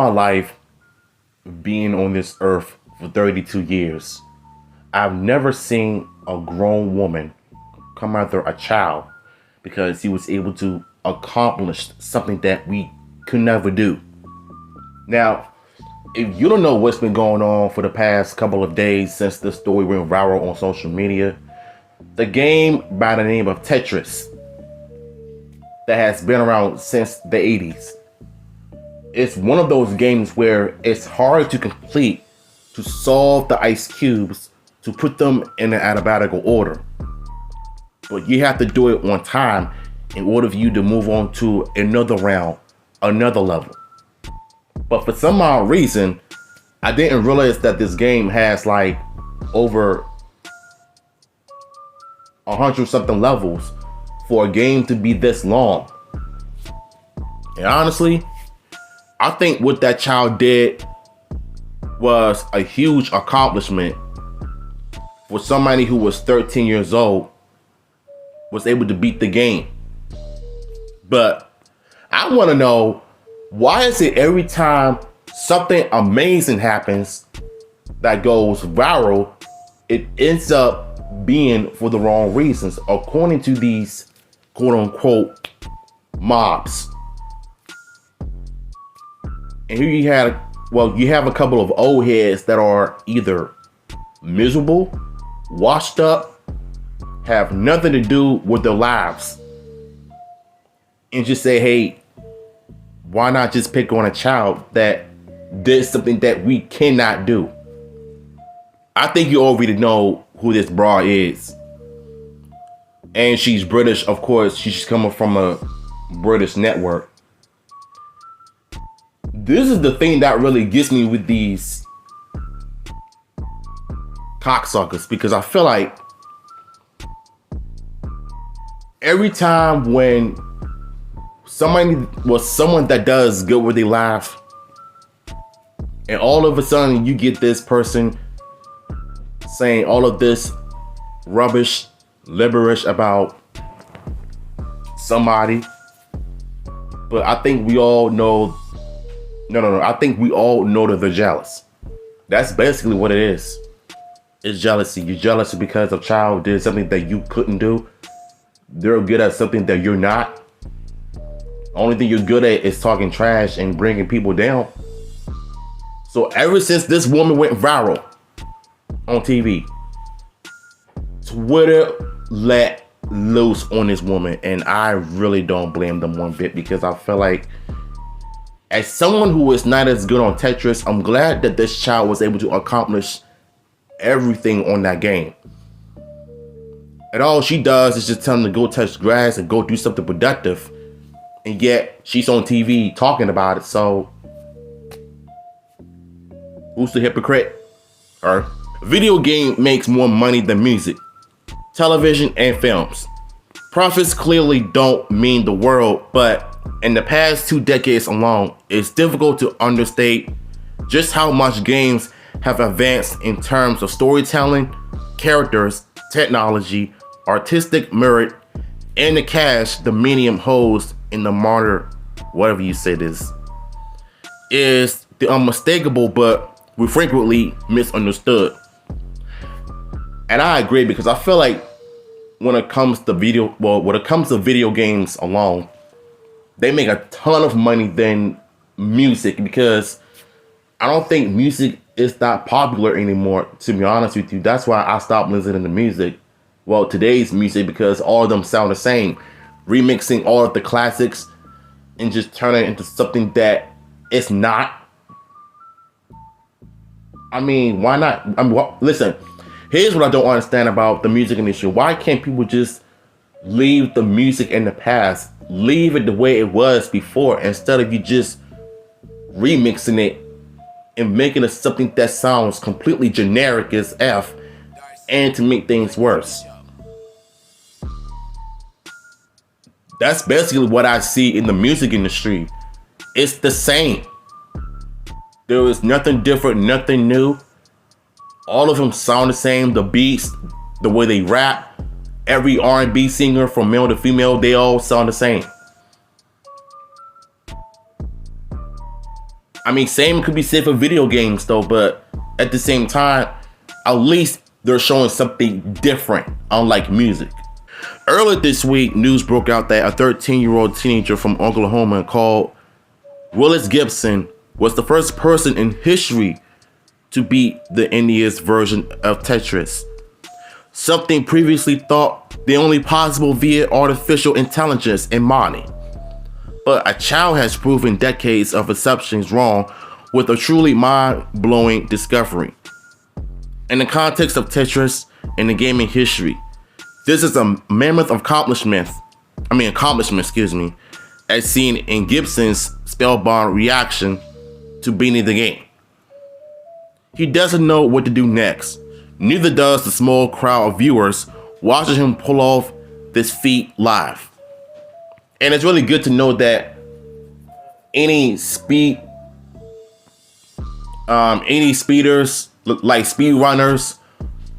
My life being on this earth for 32 years, I've never seen a grown woman come after a child because he was able to accomplish something that we could never do. Now, if you don't know what's been going on for the past couple of days since the story went viral on social media, the game by the name of Tetris that has been around since the 80s. It's one of those games where it's hard to complete, to solve the ice cubes, to put them in an alphabetical order. But you have to do it on time in order for you to move on to another round, another level. But for some odd reason, I didn't realize that this game has like over 100 something levels for a game to be this long. And honestly, I think what that child did was a huge accomplishment for somebody who was 13 years old, was able to beat the game. But I want to know, why is it every time something amazing happens that goes viral, it ends up being for the wrong reasons, according to these quote unquote mobs? And here you have a couple of old heads that are either miserable, washed up, have nothing to do with their lives, and just say, hey, why not just pick on a child that did something that we cannot do? I think you already know who this broad is. And she's British, of course. She's coming from a British network. This is the thing that really gets me with these cocksuckers, because I feel like every time when someone that does good with their life, and all of a sudden you get this person saying all of this rubbish, gibberish about somebody. But I think we all know, I think we all know that they're jealous. That's basically what it is. It's jealousy. You're jealous because a child did something that you couldn't do. They're good at something that you're not. Only thing you're good at is talking trash and bringing people down. So ever since this woman went viral on TV, Twitter let loose on this woman, and I really don't blame them one bit, because I feel like, as someone who is not as good on Tetris, I'm glad that this child was able to accomplish everything on that game. And all she does is just tell them to go touch grass and go do something productive. And yet she's on TV talking about it. So who's the hypocrite? Her. Video game makes more money than music, television, and films. Profits clearly don't mean the world, but in the past 2 decades alone, it's difficult to understate just how much games have advanced in terms of storytelling, characters, technology, artistic merit, and the cash the medium holds in the modern, whatever you say this, is the unmistakable, but we frequently misunderstood. And I agree, because I feel like when it comes to video games alone, they make a ton of money than music, because I don't think music is that popular anymore, to be honest with you. That's why I stopped listening to music. Well, today's music, because all of them sound the same. Remixing all of the classics and just turning it into something that it's not. I mean, why not? Listen, here's what I don't understand about the music industry. Why can't people just leave the music in the past? Leave it the way it was before, instead of you just remixing it and making it something that sounds completely generic as F, and to make things worse. That's basically what I see in the music industry. It's the same. There is nothing different, nothing new. All of them sound the same. The beats, the way they rap, every R&B singer from male to female, they all sound the same. I mean, same could be said for video games though, but at the same time, at least they're showing something different, unlike music. Earlier this week, news broke out that a 13-year-old teenager from Oklahoma called Willis Gibson was the first person in history to beat the NES version of Tetris, something previously thought the only possible via artificial intelligence and modding. But a child has proven decades of assumptions wrong with a truly mind-blowing discovery. In the context of Tetris and the gaming history, this is a mammoth accomplishment, as seen in Gibson's spellbound reaction to beating the game. He doesn't know what to do next. Neither does the small crowd of viewers watching him pull off this feat live. And it's really good to know that any speeders, like speed runners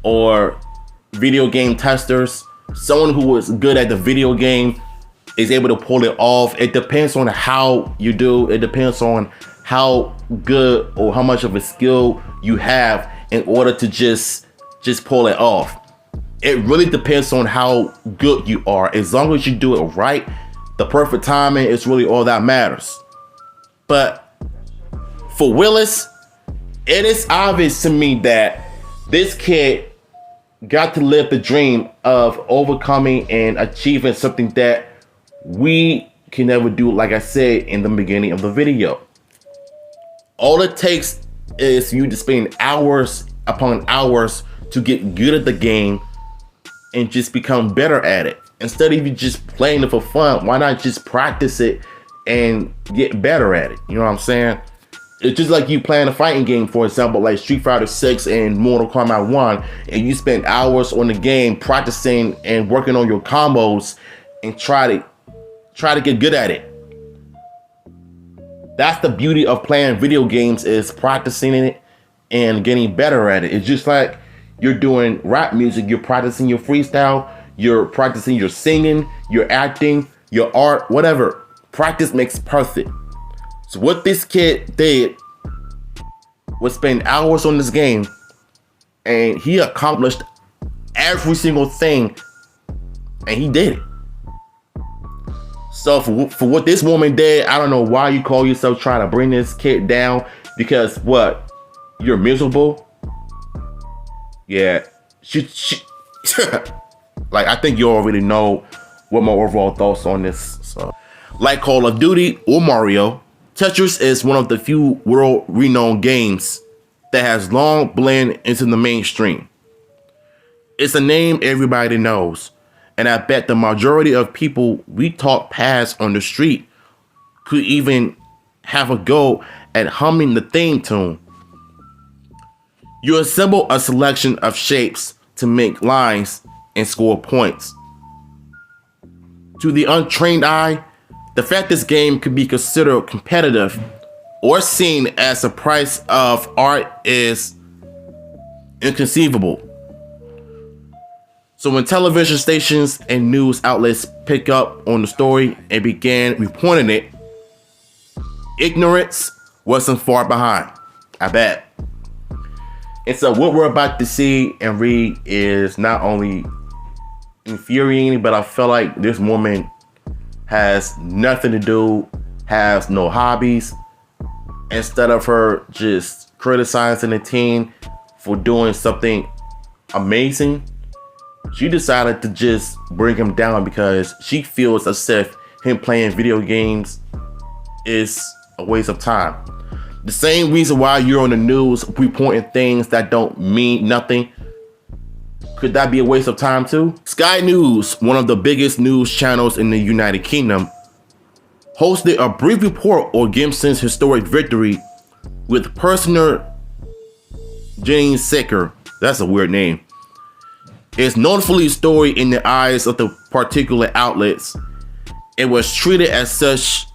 or video game testers, someone who is good at the video game is able to pull it off. It depends on how you do. It depends on how good or how much of a skill you have in order to just pull it off. It really depends on how good you are. As long as you do it right, the perfect timing is really all that matters. But for Willis, it is obvious to me that this kid got to live the dream of overcoming and achieving something that we can never do, like I said in the beginning of the video. All it takes is you to spend hours upon hours to get good at the game and just become better at it. Instead of you just playing it for fun, why not just practice it and get better at it? You know what I'm saying? It's just like you playing a fighting game, for example, like Street Fighter 6 and Mortal Kombat 1, and you spend hours on the game practicing and working on your combos and try to get good at it. That's the beauty of playing video games, is practicing it and getting better at it. It's just like you're doing rap music, you're practicing your freestyle, you're practicing your singing, your acting, your art, whatever. Practice makes perfect. So what this kid did was spend hours on this game, and he accomplished every single thing, and he did it. So for what this woman did, I don't know why you call yourself trying to bring this kid down, because what? You're miserable? Yeah. She like, I think you already know what my overall thoughts on this. So, like Call of Duty or Mario, Tetris is one of the few world-renowned games that has long blended into the mainstream. It's a name everybody knows, and I bet the majority of people we talk past on the street could even have a go at humming the theme tune. You assemble a selection of shapes to make lines and score points. To the untrained eye, the fact this game could be considered competitive or seen as a price of art is inconceivable. So when television stations and news outlets pick up on the story and began reporting it, ignorance wasn't far behind, I bet. And so what we're about to see and read is not only infuriating, but I feel like this woman has nothing to do, has no hobbies. Instead of her just criticizing the teen for doing something amazing, she decided to just bring him down because she feels as if him playing video games is a waste of time. The same reason why you're on the news reporting things that don't mean nothing. Could that be a waste of time too? Sky News, one of the biggest news channels in the United Kingdom, hosted a brief report on Gibson's historic victory with Personer Jane Secker. That's a weird name. It's notably a story in the eyes of the particular outlets. It was treated as such,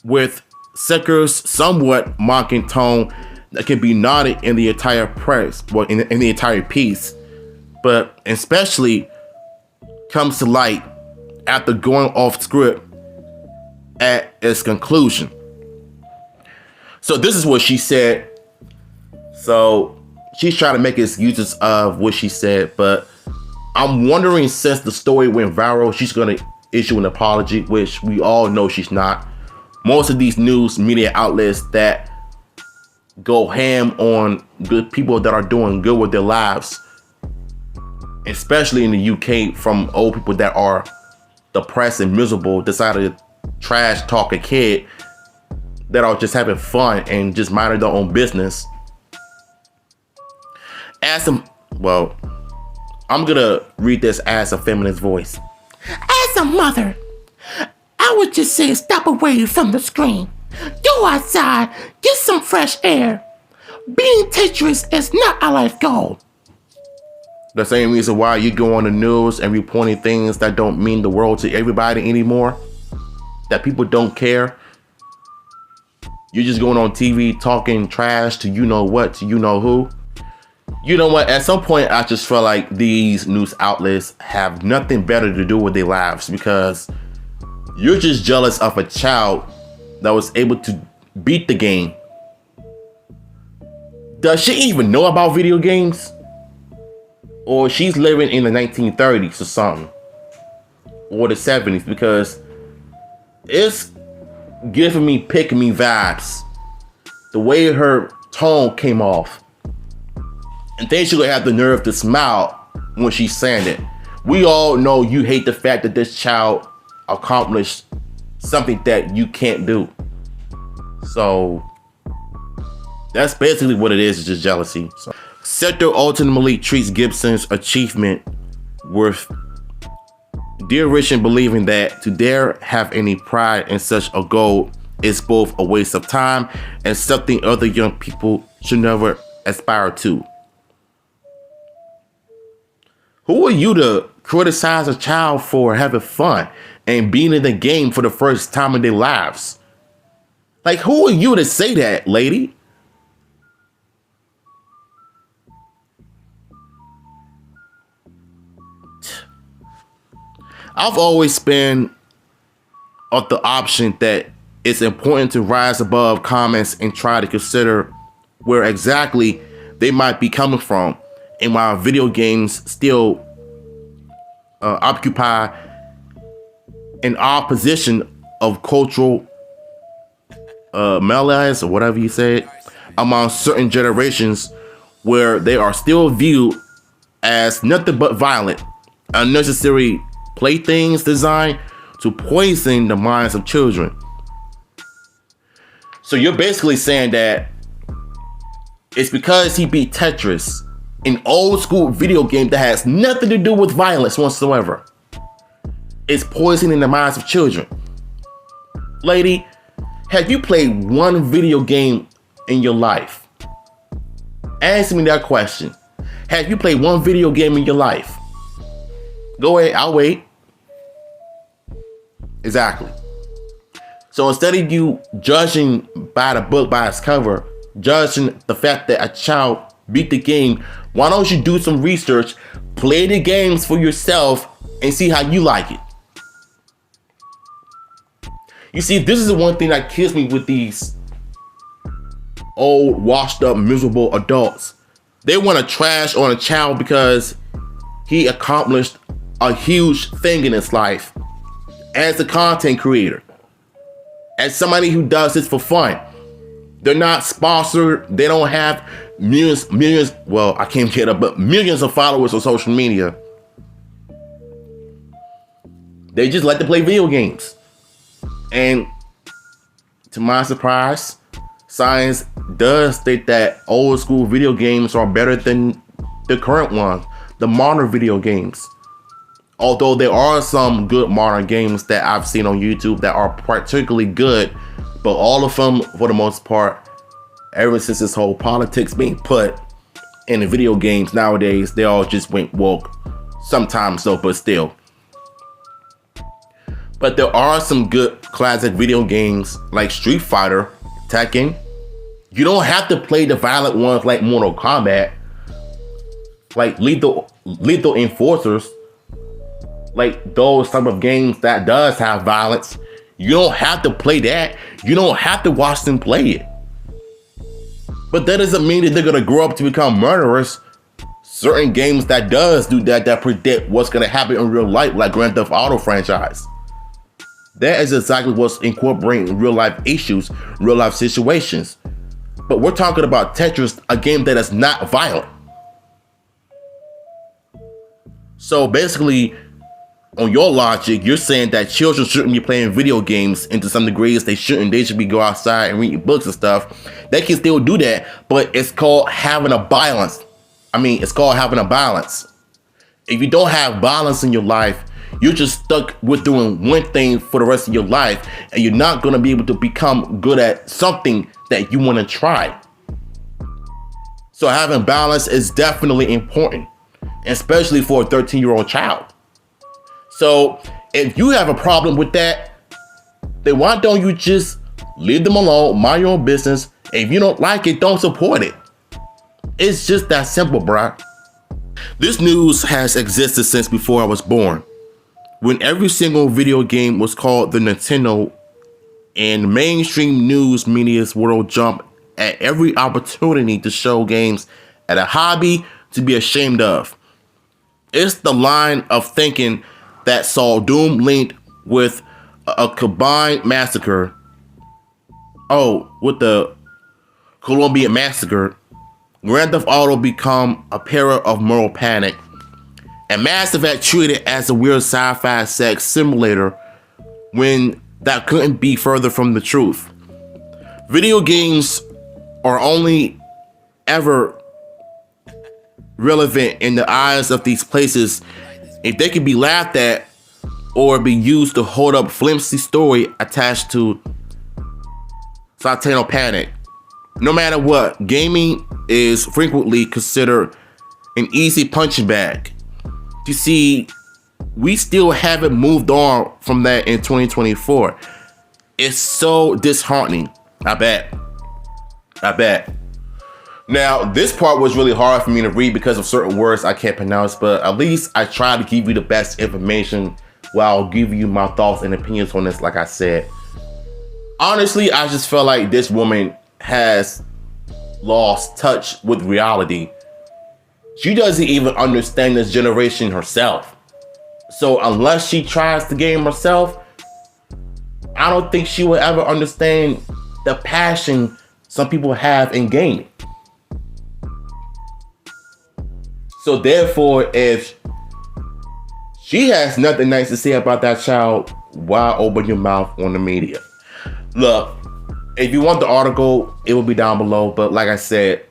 with Secker's somewhat mocking tone that can be noted in the entire press, well, in the entire piece, but especially comes to light after going off script at its conclusion. So this is what she said. So she's trying to make excuses of what she said, but I'm wondering, since the story went viral, she's going to issue an apology, which we all know she's not. Most of these news media outlets that go ham on good people that are doing good with their lives, especially in the UK, from old people that are depressed and miserable, decided to trash talk a kid that are just having fun and just minding their own business. I'm gonna read this as a feminist voice. As a mother, I would just say step away from the screen. Go outside, get some fresh air. Being Tetris is not a life goal. The same reason why you go on the news and reporting things that don't mean the world to everybody anymore, that people don't care. You're just going on TV talking trash to you know what, to you know who. You know what? At some point, I just feel like these news outlets have nothing better to do with their lives, because you're just jealous of a child that was able to beat the game. Does she even know about video games? Or she's living in the 1930s or something, or the 70s, because it's giving me Pick Me vibes. The way her tone came off. And then she gonna have the nerve to smile when she's saying it. We all know you hate the fact that this child accomplished something that you can't do. So that's basically what it is. It's just jealousy. So Sector ultimately treats Gibson's achievement worth dear rich in believing that to dare have any pride in such a goal is both a waste of time and something other young people should never aspire to. Who are you to criticize a child for having fun and being in the game for the first time in their lives? Like, who are you to say that, lady? I've always been of the option that it's important to rise above comments and try to consider where exactly they might be coming from, and while video games still occupy an odd position of cultural malaise, or whatever you say, among certain generations, where they are still viewed as nothing but violent, unnecessary playthings designed to poison the minds of children. So you're basically saying that it's because he beat Tetris, an old school video game that has nothing to do with violence whatsoever, it's poisoning the minds of children. Lady, have you played one video game in your life? Answer me that question. Have you played one video game in your life? Go ahead, I'll wait. Exactly. So instead of you judging by the book by its cover, judging the fact that a child beat the game, why don't you do some research, play the games for yourself, and see how you like it? You see, this is the one thing that kills me with these old, washed up, miserable adults. They want to trash on a child because he accomplished a huge thing in his life as a content creator, as somebody who does this for fun. They're not sponsored. They don't have millions, well, I can't get up, but millions of followers on social media. They just like to play video games. And to my surprise, science does state that old school video games are better than the current ones, the modern video games. Although there are some good modern games that I've seen on YouTube that are particularly good, but all of them, for the most part, ever since this whole politics being put in the video games nowadays, they all just went woke. Sometimes though, but still. But there are some good classic video games like Street Fighter, Tekken. You don't have to play the violent ones like Mortal Kombat, like Lethal Enforcers, like those type of games that does have violence. You don't have to play that. You don't have to watch them play it. But that doesn't mean that they're gonna grow up to become murderers. Certain games that does do that predict what's gonna happen in real life, like Grand Theft Auto franchise. That is exactly what's incorporating real life issues, real life situations. But we're talking about Tetris, a game that is not violent. So basically, on your logic, you're saying that children shouldn't be playing video games, and to some degrees they shouldn't. They should be go outside and reading books and stuff. They can still do that, but it's called having a balance. It's called having a balance. If you don't have balance in your life, you're just stuck with doing one thing for the rest of your life, and you're not going to be able to become good at something that you want to try. So having balance is definitely important, especially for a 13-year-old child. So if you have a problem with that, then why don't you just leave them alone, mind your own business. If you don't like it, don't support it. It's just that simple, bruh. This news has existed since before I was born, when every single video game was called the Nintendo, and mainstream news media's world jumped at every opportunity to show games as a hobby to be ashamed of. It's the line of thinking that saw Doom linked with a combined massacre. With the Colombian massacre, Grand Theft Auto become a para of moral panic, and Mass Effect treated as a weird sci-fi sex simulator when that couldn't be further from the truth. Video games are only ever relevant in the eyes of these places if they can be laughed at or be used to hold up flimsy story attached to satanic panic. No matter what, gaming is frequently considered an easy punching bag. You see, we still haven't moved on from that in 2024. It's so disheartening. I bet. Now, this part was really hard for me to read because of certain words I can't pronounce, but at least I try to give you the best information while giving you my thoughts and opinions on this, like I said. Honestly, I just felt like this woman has lost touch with reality. She doesn't even understand this generation herself. So unless she tries the game herself, I don't think she will ever understand the passion some people have in gaming. So therefore, if she has nothing nice to say about that child, why open your mouth on the media? Look, if you want the article, it will be down below. But like I said,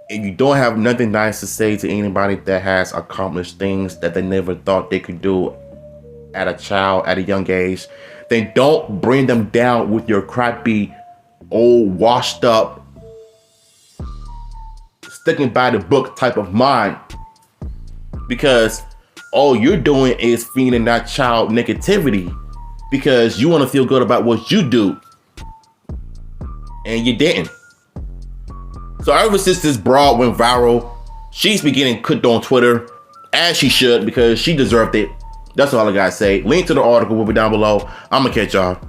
if you don't have nothing nice to say to anybody that has accomplished things that they never thought they could do at a young age, then don't bring them down with your crappy, old, washed up, sticking by the book type of mind. Because all you're doing is feeding that child negativity because you want to feel good about what you do. And you didn't. So ever since this broad went viral, she's been getting cooked on Twitter, as she should, because she deserved it. That's all I gotta say. Link to the article will be down below. I'm gonna catch y'all.